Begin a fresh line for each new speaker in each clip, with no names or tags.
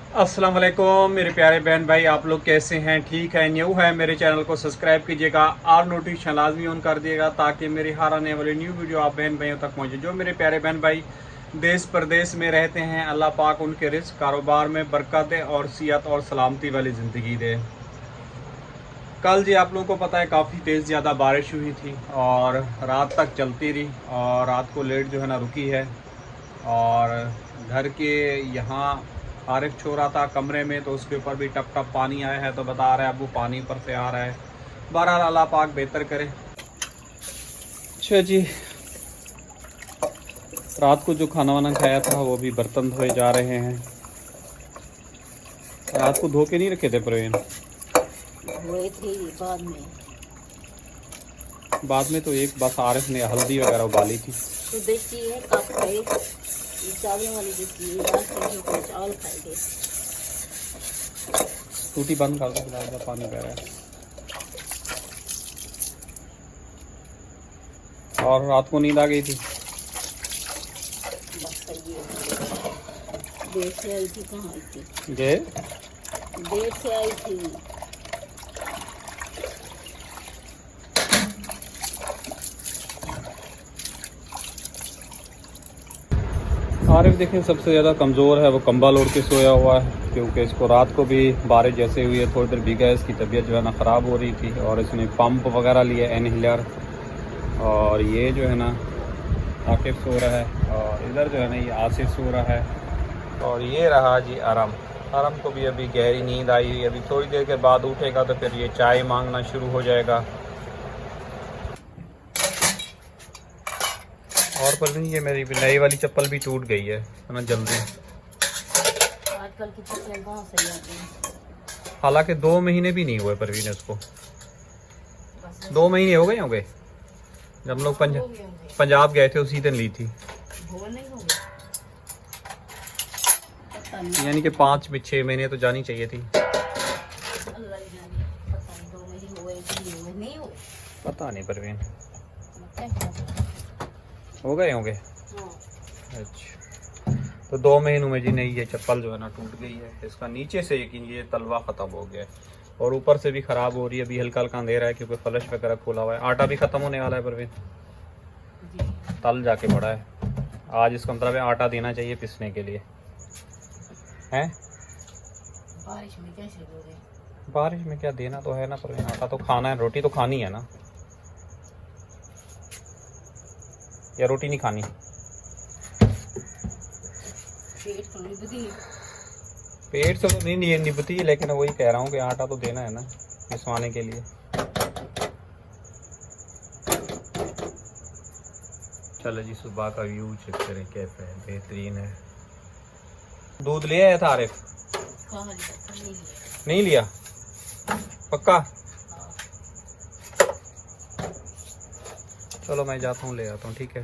अस्सलाम वालेकुम मेरे प्यारे बहन भाई, आप लोग कैसे हैं? ठीक है? न्यू है मेरे चैनल को सब्सक्राइब कीजिएगा और नोटिफिकेशन लाजमी ऑन कर दिएगा ताकि मेरी हर आने वाली न्यू वीडियो आप बहन भाइयों तक पहुंचे। जो मेरे प्यारे बहन भाई देश प्रदेश में रहते हैं, अल्लाह पाक उनके रिस्क कारोबार में बरकत दे और सियत और सलामती वाली ज़िंदगी दे। कल जी आप लोगों को पता है काफ़ी तेज़ ज़्यादा बारिश हुई थी और रात तक चलती रही और रात को लेट जो है ना रुकी है। और घर के यहाँ आरिफ छो रहा था कमरे में, तो उसके ऊपर भी टप टप पानी आया है, तो बता रहा है अबू पानी ऊपर से आ रहा है। बहरहाल अल्लाह पाक बेहतर करे। अच्छा जी, रात को जो खाना वाना खाया था वो भी बर्तन धोए जा रहे हैं। रात को धो के नहीं रखे थे प्रवीण?
हुए थे बाद में।
बाद में तो एक बस आरिफ ने हल्दी वगैरह उबाली थी।
तो देसी है कप खाए, ये चावलों वाली देसी है, रात के जो कोई चावल खाएंगे।
टूटी बंद कर दो, फिलहाल पानी बह रहा है। और रात को नींद आ गई थी?
बस सही है। देर से आई थी, कहाँ आई थी? देर से आई थी।
आरिफ देखें सबसे ज़्यादा कमज़ोर है, वो कंबल ओढ़ के सोया हुआ है क्योंकि इसको रात को भी बारिश जैसे हुई है, थोड़ी देर भीगा, इसकी तबीयत जो है ना ख़राब हो रही थी और इसने पंप वगैरह लिया, इनहेलर। और ये जो है ना आकिब सो रहा है और इधर जो है ना ये आसिफ सो रहा है। और ये रहा जी अरम। अरम को भी अभी गहरी नींद आई हुई, अभी थोड़ी देर के बाद उठेगा तो फिर ये चाय मांगना शुरू हो जाएगा। और पर नहीं, ये मेरी नई वाली चप्पल भी टूट गई है ना जल्दी।
आजकल की चप्पलें कहाँ सही आती हैं।
हालांकि 2 महीने भी नहीं हुए परवीन उसको।
बस
2 महीने हो गए होंगे जब हम लोग पंजाब गए थे, उसी दिन ली थी।
वो नहीं हो गए, पता नहीं।
यानी कि 5-6 महीने तो जानी चाहिए थी।
अल्लाह ही जाने, पता नहीं 2 महीने हुए कि नहीं हुए, नहीं हुए।
पता नहीं परवीन,
क्या
हो गए होंगे।
हाँ।
अच्छा, तो 2 महीनों में जी नहीं, ये चप्पल जो है ना टूट गई है। इसका नीचे से यकीन ये तलवा ख़त्म हो गया है और ऊपर से भी ख़राब हो रही है। अभी हल्का हल्का अंधेरा है क्योंकि फ्लश वगैरह खोला हुआ है। आटा भी ख़त्म होने वाला है परवीन, तल जाके पड़ा है। आज इसका मतलब है आटा देना चाहिए पिसने के लिए हैं।
बारिश में कैसे दोगे?
बारिश में क्या देना तो है ना परवीन, आटा तो खाना है, रोटी तो खानी है ना, या रोटी नहीं खानी?
पेट तो नहीं बदी।
पेट से तो नहीं निभती, लेकिन वही कह रहा हूँ कि आटा तो देना है ना पिसवाने के लिए। चलो जी, सुबह का व्यू चेक करें कैसा है, बेहतरीन है। दूध ले आया था आरिफ?
कहाँ लिया? नहीं लिया।
नहीं लिया? पक्का?
हाँ।
चलो मैं जाता हूँ, ले आता हूँ, ठीक है।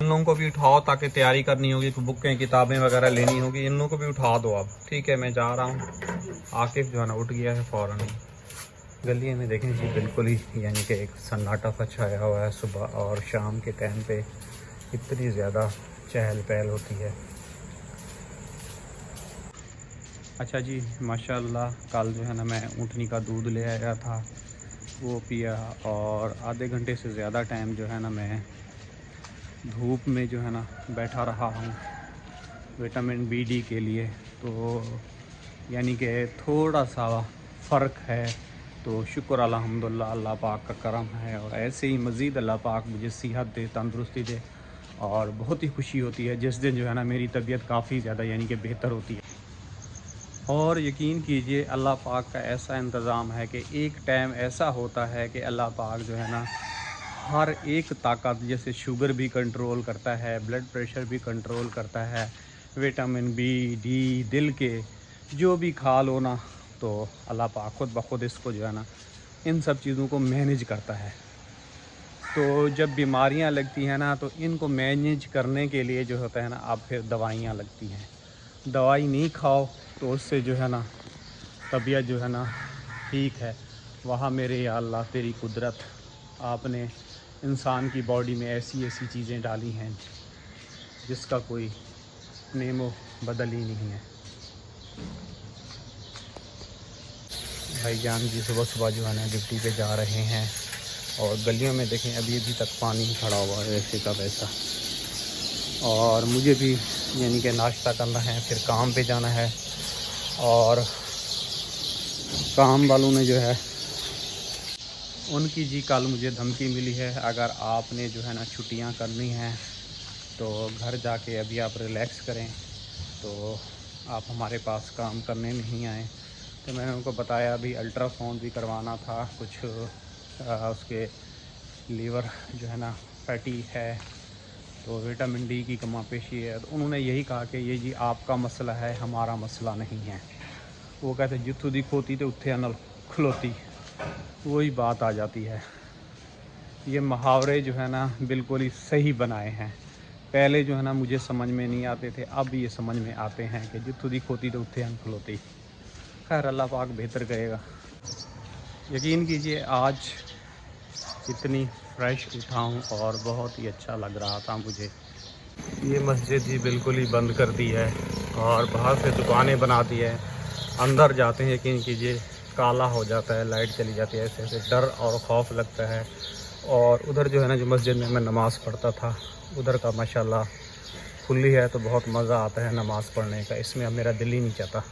इन लोगों को भी उठाओ ताकि तैयारी करनी होगी, बुकें किताबें वगैरह लेनी होगी। इन लोगों को भी उठा दो आप, ठीक है? मैं जा रहा हूँ। आकिफ जो है ना उठ गया है फ़ौरन ही। गली में देखें जी बिल्कुल ही यानी कि एक सन्नाटा सा छाया हुआ है। सुबह और शाम के टाइम पे इतनी ज़्यादा चहल पहल होती है। अच्छा जी, माशाल्लाह कल जो है ना मैं ऊँटनी का दूध ले आया था, वो पिया और आधे घंटे से ज़्यादा टाइम जो है ना मैं धूप में जो है ना बैठा रहा हूँ विटामिन बी डी के लिए। तो यानी कि थोड़ा सा फ़र्क है, तो शुक्र अल्हम्दुलिल्लाह, अल्लाह पाक का करम है। और ऐसे ही मज़ीद अल्लाह पाक मुझे सेहत दे, तंदुरुस्ती दे। और बहुत ही खुशी होती है जिस दिन जो है ना मेरी तबीयत काफ़ी ज़्यादा यानी कि बेहतर होती है। और यकीन कीजिए अल्लाह पाक का ऐसा इंतज़ाम है कि एक टाइम ऐसा होता है कि अल्लाह पाक जो है ना हर एक ताकत, जैसे शुगर भी कंट्रोल करता है, ब्लड प्रेशर भी कंट्रोल करता है, विटामिन बी डी, दिल के जो भी खा लो ना, तो अल्लाह पाक खुद ब खुद इसको जो है ना इन सब चीज़ों को मैनेज करता है। तो जब बीमारियां लगती हैं ना, तो इनको मैनेज करने के लिए जो होता है ना, अब फिर दवाइयाँ लगती हैं। दवाई नहीं खाओ तो उससे जो है ना तबीयत जो है ना ठीक है। वहाँ मेरे या अल्लाह तेरी कुदरत, आपने इंसान की बॉडी में ऐसी ऐसी चीज़ें डाली हैं जिसका कोई नेमो बदल ही नहीं है। भाईजान जी सुबह सुबह जो है ना ड्यूटी पे जा रहे हैं और गलियों में देखें अभी अभी तक पानी खड़ा हुआ है वैसे का वैसा। और मुझे भी यानी कि नाश्ता करना है, फिर काम पे जाना है। और काम वालों ने जो है उनकी जी कल मुझे धमकी मिली है, अगर आपने जो है ना छुट्टियां करनी हैं तो घर जाके अभी आप रिलैक्स करें, तो आप हमारे पास काम करने नहीं आए। तो मैंने उनको बताया अभी अल्ट्रासाउंड भी करवाना था, कुछ उसके लीवर जो है ना फैटी है, तो विटामिन डी की कमापेशी है। तो उन्होंने यही कहा कि ये जी आपका मसला है, हमारा मसला नहीं है। वो कहते जिथों दी खोती तो उत्थे अनल खलोती, वही बात आ जाती है। ये मुहावरे जो है ना बिल्कुल ही सही बनाए हैं। पहले जो है ना मुझे समझ में नहीं आते थे, अब ये समझ में आते हैं कि जिथों दी खोती तो उत्थे अन खलोती। खैर अल्लाह पाक बेहतर करेगा। यकीन कीजिए आज इतनी फ्रेश उठा हूँ और बहुत ही अच्छा लग रहा था मुझे। ये मस्जिद ही बिल्कुल ही बंद कर दी है और बाहर से दुकानें बना दी है। अंदर जाते हैं यकीन कीजिए काला हो जाता है, लाइट चली जाती है, ऐसे ऐसे डर और खौफ लगता है। और उधर जो है ना जो मस्जिद में मैं नमाज़ पढ़ता था उधर का माशाल्लाह खुली है तो बहुत मज़ा आता है नमाज़ पढ़ने का। इसमें अब मेरा दिल ही नहीं चाहता,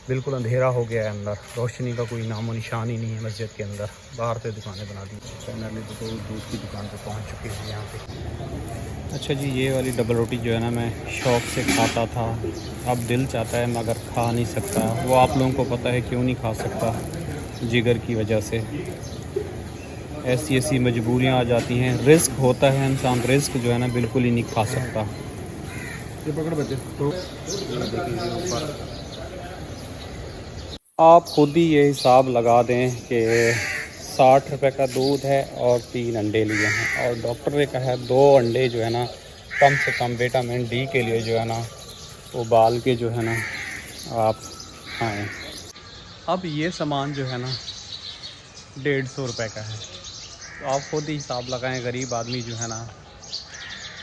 बिल्कुल अंधेरा हो गया है अंदर, रोशनी का कोई नामो निशान ही नहीं है मस्जिद के अंदर। बाहर से दुकानें बना दी। फाइनली तो दूध की दुकान पे पहुंच चुके हैं यहाँ पे। अच्छा जी, ये वाली डबल रोटी जो है ना मैं शौक़ से खाता था, अब दिल चाहता है मगर खा नहीं सकता। वो आप लोगों को पता है क्यों नहीं खा सकता, जिगर की वजह से। ऐसी ऐसी मजबूरियाँ आ जाती हैं, रिस्क होता है, इंसान रिस्क जो है ना बिल्कुल ही नहीं खा सकता। ये पकड़ बच्चे तो देखिए आप खुद ही ये हिसाब लगा दें कि 60 रुपये का दूध है और 3 अंडे लिए हैं, और डॉक्टर ने कहा है 2 अंडे जो है ना कम से कम विटामिन डी के लिए जो है ना उबाल के जो है ना आप खाएँ। अब ये सामान जो है ना 150 रुपये का है, तो आप खुद ही हिसाब लगाएं गरीब आदमी जो है ना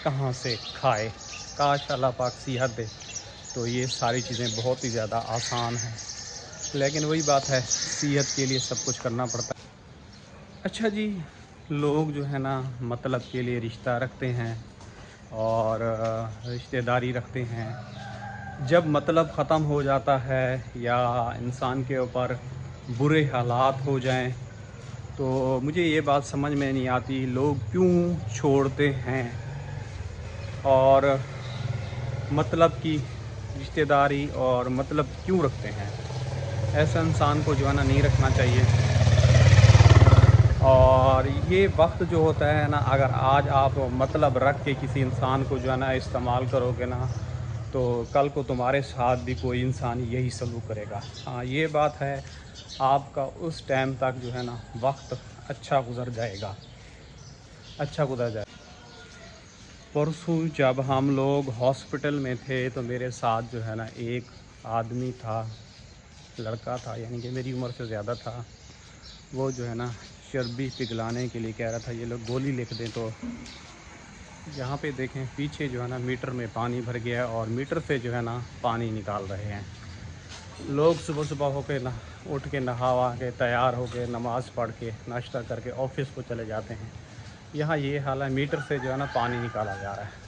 कहाँ से खाए। काश अल्लाह पाक सेहत दे तो ये सारी चीज़ें बहुत ही ज़्यादा आसान हैं, लेकिन वही बात है सेहत के लिए सब कुछ करना पड़ता है। अच्छा जी, लोग जो है ना मतलब के लिए रिश्ता रखते हैं और रिश्तेदारी रखते हैं। जब मतलब ख़त्म हो जाता है या इंसान के ऊपर बुरे हालात हो जाएं तो मुझे ये बात समझ में नहीं आती लोग क्यों छोड़ते हैं और मतलब की रिश्तेदारी और मतलब क्यों रखते हैं। ऐसा इंसान को जो है ना नहीं रखना चाहिए। और ये वक्त जो होता है ना, अगर आज आप मतलब रख के किसी इंसान को जो है ना इस्तेमाल करोगे ना, तो कल को तुम्हारे साथ भी कोई इंसान यही सलूक करेगा। हाँ ये बात है, आपका उस टाइम तक जो है ना वक्त अच्छा गुज़र जाएगा, अच्छा गुज़र जाएगा। परसों जब हम लोग हॉस्पिटल में थे तो मेरे साथ जो है ना एक आदमी था, लड़का था, यानी कि मेरी उम्र से ज़्यादा था। वो जो है ना चर्बी पिघलाने के लिए कह रहा था ये लोग गोली लिख दें। तो यहाँ पे देखें पीछे जो है ना मीटर में पानी भर गया है और मीटर से जो है ना पानी निकाल रहे हैं। लोग सुबह सुबह होके ना उठ के नहा के तैयार होके नमाज़ पढ़ के नाश्ता करके ऑफिस को चले जाते हैं। यहाँ ये हाल है, मीटर से जो है ना पानी निकाला जा रहा है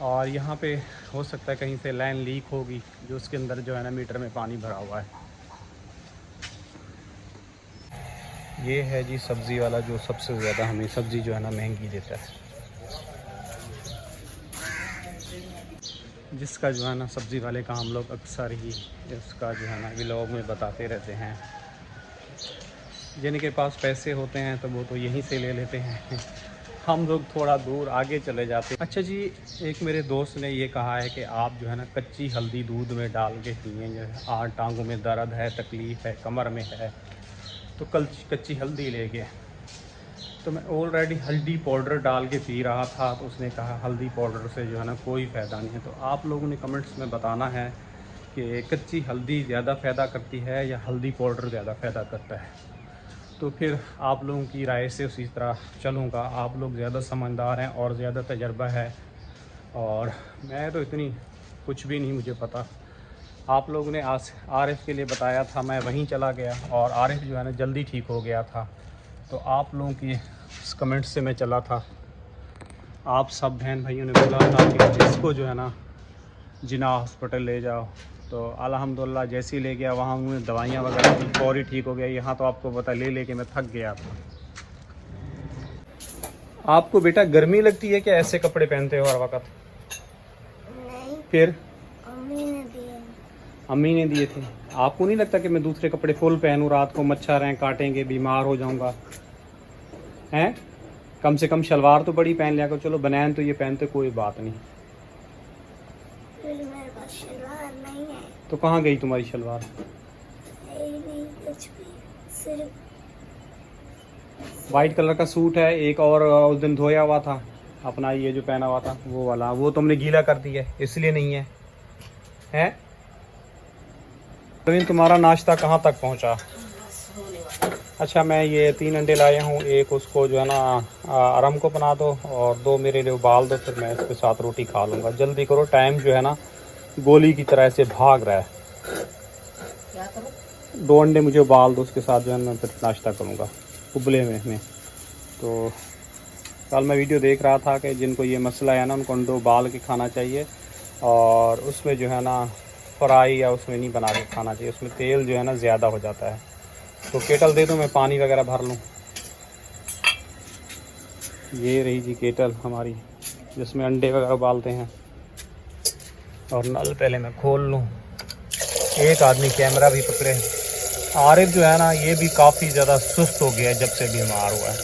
और यहाँ पे हो सकता है कहीं से लाइन लीक होगी जो उसके अंदर जो है ना मीटर में पानी भरा हुआ है। ये है जी सब्ज़ी वाला जो सबसे ज़्यादा हमें सब्ज़ी जो है ना महंगी देता है, जिसका जो है ना सब्ज़ी वाले का हम लोग अक्सर ही इसका जो है ना व्लॉग में बताते रहते हैं। जिनके पास पैसे होते हैं तो वो तो यहीं से ले लेते हैं, हम लोग थोड़ा दूर आगे चले जाते हैं। अच्छा जी, एक मेरे दोस्त ने ये कहा है कि आप जो है ना कच्ची हल्दी दूध में डाल के पिए, जो है टांगों में दर्द है, तकलीफ़ है, कमर में है, तो कच्ची हल्दी लेके। तो मैं ऑलरेडी हल्दी पाउडर डाल के पी रहा था, तो उसने कहा हल्दी पाउडर से जो है ना कोई फ़ायदा नहीं है। तो आप लोगों ने कमेंट्स में बताना है कि कच्ची हल्दी ज़्यादा फ़ायदा करती है या हल्दी पाउडर ज़्यादा फ़ायदा करता है। तो फिर आप लोगों की राय से उसी तरह चलूँगा। आप लोग ज़्यादा समझदार हैं और ज़्यादा तजर्बा है, और मैं तो इतनी कुछ भी नहीं मुझे पता। आप लोगों ने आरिफ के लिए बताया था, मैं वहीं चला गया और आरिफ जो है ना जल्दी ठीक हो गया था। तो आप लोगों की कमेंट्स से मैं चला था, आप सब बहन भाइयों ने बोला था कि इसको जो है ना जिना हॉस्पिटल ले जाओ। तो अल्हम्दुलिल्लाह जैसे ही ले गया वहाँ उन्होंने दवाइयाँ वगैरह दी, फौरी ठीक हो गया। यहाँ तो आपको पता ले के मैं थक गया था। आपको बेटा गर्मी लगती है क्या ऐसे कपड़े पहनते हो हर वक्त?
नहीं,
फिर
अम्मी ने
अम्मी ने दिए
दिए।
थे। आपको नहीं लगता कि मैं दूसरे कपड़े फुल पहनूं, रात को मच्छर हैं काटेंगे, बीमार हो जाऊंगा? हैं, कम से कम शलवार तो बड़ी पहन लिया करो। चलो बनैन तो ये पहनते, कोई बात नहीं।
फिर मेरे पास शलवार नहीं है।
तो कहाँ गई तुम्हारी शलवार?
नहीं, कुछ भी, सिर्फ
वाइट कलर का सूट है एक, और उस दिन धोया हुआ था अपना, ये जो पहना हुआ था वो वाला, वो तुमने गीला कर दिया है इसलिए नहीं है। हैं प्रवीण, तुम्हारा नाश्ता कहाँ तक पहुँचा? अच्छा, मैं ये 3 अंडे लाया हूँ, एक उसको जो है ना आराम को बना दो और 2 मेरे लिए उबाल दो, फिर मैं इसके साथ रोटी खा लूँगा। जल्दी करो, टाइम जो है ना गोली की तरह से भाग रहा है।
क्या करूं?
2 अंडे मुझे उबाल दो, उसके साथ जो है मैं फिर नाश्ता करूँगा उबले में। तो कल मैं वीडियो देख रहा था कि जिनको ये मसला है ना उनको अंडे उबाल के खाना चाहिए और उसमें जो है ना फ्राई या उसमें नहीं बना के खाना चाहिए, उसमें तेल जो है ना ज़्यादा हो जाता है। तो केटल दे दो, मैं पानी वगैरह भर लूँ। ये रही जी केटल हमारी जिसमें अंडे वगैरह उबालते हैं। और नल पहले मैं खोल लूँ। एक आदमी कैमरा भी पकड़े। आरिफ जो है ना ये भी काफ़ी ज़्यादा सुस्त हो गया है जब से बीमार हुआ है।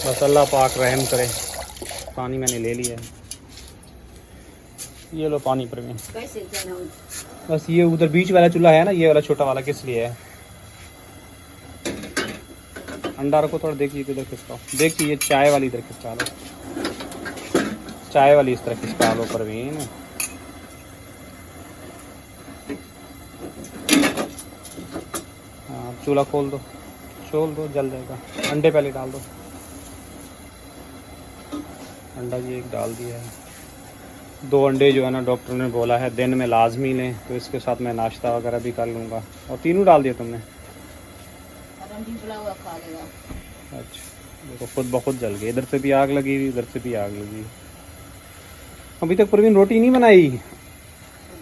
बस अल्लाह पाक रहम करे। पानी मैंने ले लिया है, ये लो पानी प्रवीण।
कैसे बनाऊं?
बस ये उधर बीच वाला चूल्हा है ना, ये वाला छोटा वाला किस लिए है? अंडा रखो थोड़ा, देखिए इधर खिसकाओ, देखिए ये चाय वाली इधर खिसका लो, चाय वाली इस तरह खिसका लो प्रवीण। हाँ चूल्हा खोल दो, छोड़ दो, जल जाएगा। अंडे पहले डाल दो। अंडा जी एक डाल दिया है। 2 अंडे जो है ना डॉक्टर ने बोला है दिन में लाजमी लें, तो इसके साथ मैं नाश्ता वगैरह भी कर लूँगा। और तीनों डाल दिया तुमने?
हुआ खा लेगा।
अच्छा, देखो खुद ब खुद जल गई, इधर से भी आग लगी हुई, इधर से भी आग लगी। अभी तक प्रवीण रोटी नहीं बनाई।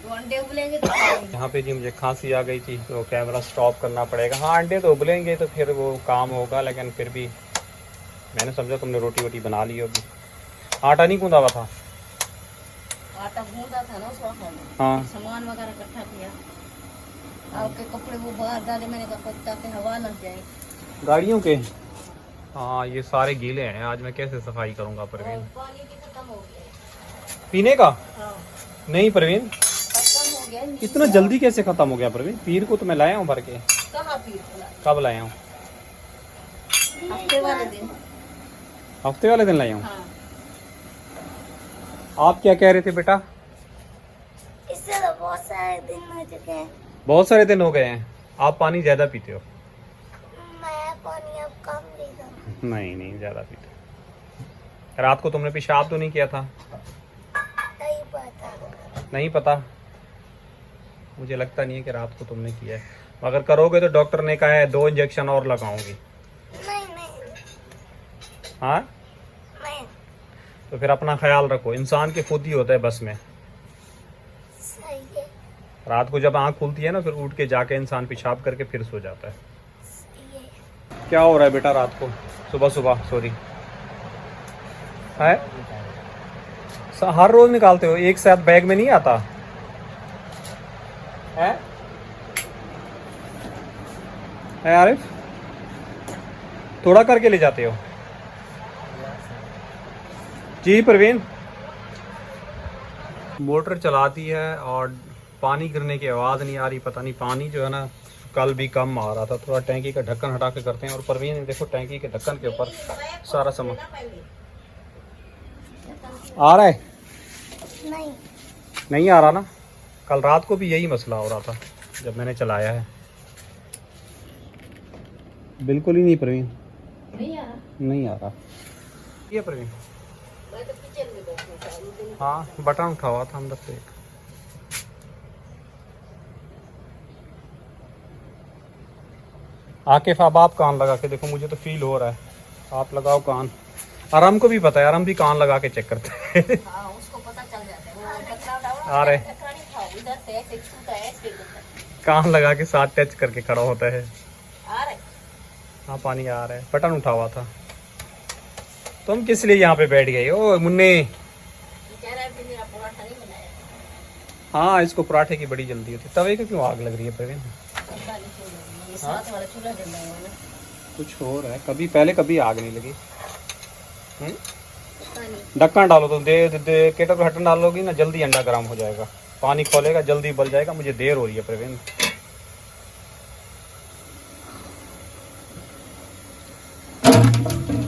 2 अंडे उबलेंगे तो
यहाँ पे जी मुझे खांसी आ गई थी तो कैमरा स्टॉप करना पड़ेगा। हाँ अंडे तो उबलेंगे तो फिर वो काम होगा, लेकिन फिर भी मैंने समझा तुमने रोटी वोटी बना ली होगी। आटा नहीं गूंदा हुआ था?
आटा गूंदा था ना उस वक्त।
हाँ,
सामान वगैरह इकट्ठा किया, आपके कपड़े वो बाहर डाले, मैंने कहा ताकि हवा लग जाए
गाड़ियों के। हाँ ये सारे गीले हैं, आज मैं कैसे सफाई करूँगा
और
प्रवीण?
पानी भी खत्म हो गया।
पीने का?
हाँ,
नहीं प्रवीण,
खत्म हो गया।
इतना जल्दी कैसे ख़त्म हो गया प्रवीण? पीर को तो मैं लाया हूँ भर के।
कहाँ पी खुला?
कब लाया हूँ?
हफ्ते वाले दिन।
हफ्ते वाले दिन लाया हूँ।
हाँ,
आप क्या कह रहे थे बेटा?
इससे तो बहुत सारे दिन हो चुके हैं।
बहुत सारे दिन हो गए हैं। आप पानी ज़्यादा पीते हो?
मैं पानी अब कम पीता हूँ।
नहीं ज़्यादा पीते हो। रात को तुमने पेशाब तो नहीं किया था?
नहीं पता।
नहीं पता? मुझे लगता नहीं है कि रात को तुमने किया है। अगर करोगे तो डॉक्टर ने कहा है 2 इंजेक्शन और लगाऊंगी।
नहीं।
हाँ,
नहीं।
तो फिर अपना ख्याल रखो। इंसान के खुद ही होता है बस में।
सही है।
रात को जब आँख खुलती है ना फिर उठ के जाके इंसान पेशाब करके फिर सो जाता है।
सही है।
क्या हो रहा है बेटा रात को? सुबह सॉरी है? हर रोज निकालते हो? एक साथ बैग में नहीं आता है? आरिफ, थोड़ा करके ले जाते हो? जी प्रवीण, मोटर चलाती है और पानी गिरने की आवाज़ नहीं आ रही। पता नहीं, पानी जो है ना कल भी कम आ रहा था। थोड़ा टैंकी का ढक्कन हटा के करते हैं। और प्रवीण देखो टैंकी के ढक्कन के ऊपर सारा सामान आ रहा है। नहीं आ रहा ना? कल रात को भी यही मसला हो रहा था जब मैंने चलाया है। बिल्कुल ही नहीं प्रवीण, नहीं आ रहा। ये प्रवीण,
मैं तो किचन में बैठना था।
हाँ बटन उठा हुआ था अंदर से एक। आकिफ अब आप कान लगा के देखो, मुझे तो फील हो रहा है। आप लगाओ कान। आराम को भी पता है, आराम भी कान लगा के चेक करते हैं।
हाँ, उसको पता चल जाता है। वो टकराव डाउन
आ रहे
टकरा नहीं खाओ, इधर से ऐसे छूता है, ऐसे करता है।
कान लगा के साथ टच करके खड़ा होता है।
आ रहे
हाँ पानी आ रहा है, बटन उठा हुआ था। तुम किस लिए यहाँ पे बैठ गई ओ मुन्ने?
कह रहा है कि मेरा पराठा नहीं बनाया।
हाँ इसको पराठे की बड़ी जल्दी होती है। तवे को क्यों आग लग रही है प्रवीण?
पता नहीं क्यों नहीं, ये साथ वाला चूल्हा जल रहा है ना।
कुछ हो रहा है, कभी पहले कभी आग नहीं लगी।
पता नहीं।
ढक्कन डालो तो दे केटल पे ढक्कन डालोगी ना, जल्दी अंडा गर्म हो जाएगा, पानी खोलेगा, जल्दी उबल जाएगा। मुझे देर हो रही है प्रवीण।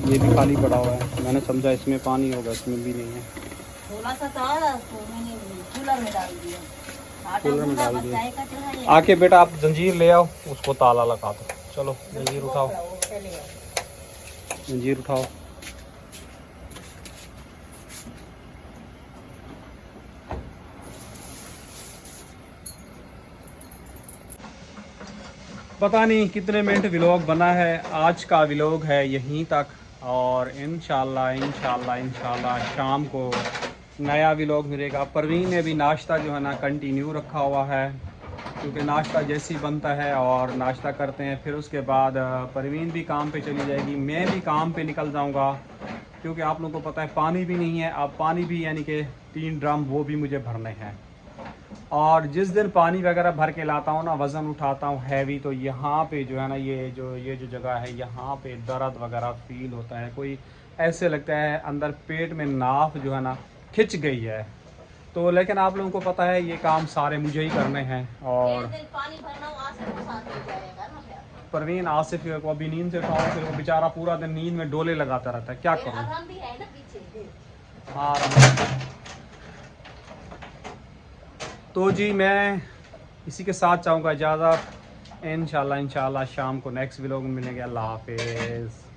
ये भी खाली पड़ा हुआ है, मैंने समझा इसमें पानी होगा, इसमें भी नहीं है।
थोड़ा सा था तो मैंने कूलर में डाल दिया। आटा
कूलर में डाल
गूंदा,
दिया।
चाय का चूल्हा ये
आके बेटा आप जंजीर ले आओ, उसको ताला लगा दो। चलो जंजीर उठाओ,
वो चले गए।
जंजीर उठाओ। पता नहीं कितने मिनट व्लॉग बना है। आज का व्लॉग है यहीं तक, और इंशाल्लाह शाम को नया व्लॉग मिलेगा। परवीन ने भी नाश्ता जो है ना कंटिन्यू रखा हुआ है, क्योंकि नाश्ता जैसे ही बनता है और नाश्ता करते हैं, फिर उसके बाद परवीन भी काम पे चली जाएगी, मैं भी काम पे निकल जाऊंगा, क्योंकि आप लोगों को पता है पानी भी नहीं है। अब पानी भी यानी कि 3 ड्रम वो भी मुझे भरने हैं। और जिस दिन पानी वगैरह भर के लाता हूँ ना, वज़न उठाता हूँ हैवी, तो यहाँ पे जो है ना ये जो जगह है, यहाँ पे दर्द वगैरह फील होता है। कोई ऐसे लगता है अंदर पेट में नाफ जो है ना खिंच गई है। तो लेकिन आप लोगों को पता है ये काम सारे मुझे ही करने हैं। और
एक दिन पानी भरना हो, आसिफ को साथ ले जाएगा ना फिर।
परवीन आसिफ को अभी नींद से उठाओ, फिर वो बेचारा पूरा दिन नींद में डोले लगाता रहता है, क्या
फिर
करूँ।
आराम भी है ना पीछे।
हाँ तो जी मैं इसी के साथ चाहूँगा इजाज़त। इंशाल्लाह शाम को नेक्स्ट व्लॉग में मिलेंगे। अल्लाह हाफिज़।